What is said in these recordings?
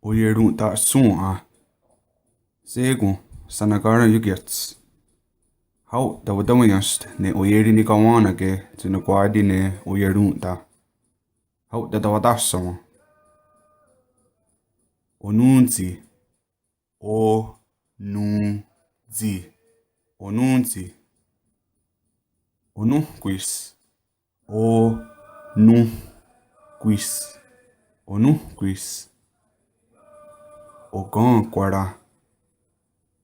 Oyerun ta su'a segun sanagara yugets. Hau dawadawayast ne oyeri ni kawana ke tinakwadi ne oyerun ta. Hau dadawadasama. Onunzi. O nunzi. Onunzi. Onu quis. O nu quis. Onu quis. Ogan quara.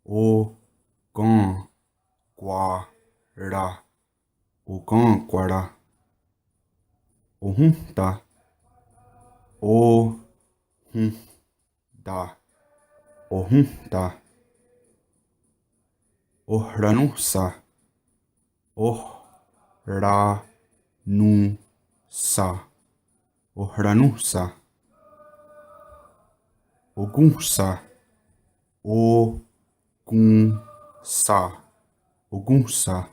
O gan quara. Ogan quara. Ohun ta. O hun da. Ohun da. Ohranusa. Oh ra nu sa. Ohranusa. Ogunsa. O gun sa. Ogunsa.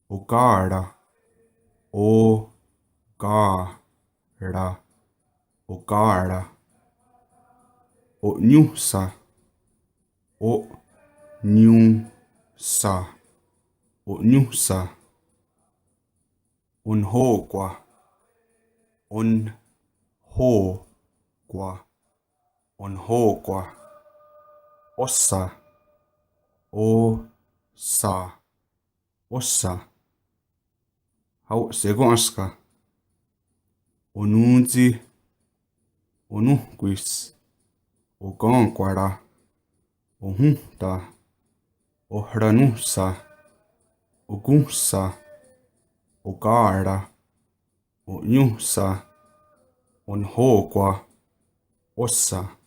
Ogara. O gara. Ogara. Onyusa. O nyusa. Onyusa. Onhogwa. Onhogwa. Onhogwa. Ossa. Ossa. Ossa. Hau sego aska. Onunzi. Onuquis. Oganquara. Ohunta. Ohranusa. Ogunsa. Ogara. Onyusa. Onhogwa. Ossa.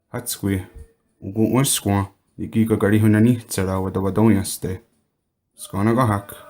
Hatskwi. Ugun oskwa. Iki kakari hunani tsara wadawadonyaste. Skanagahak.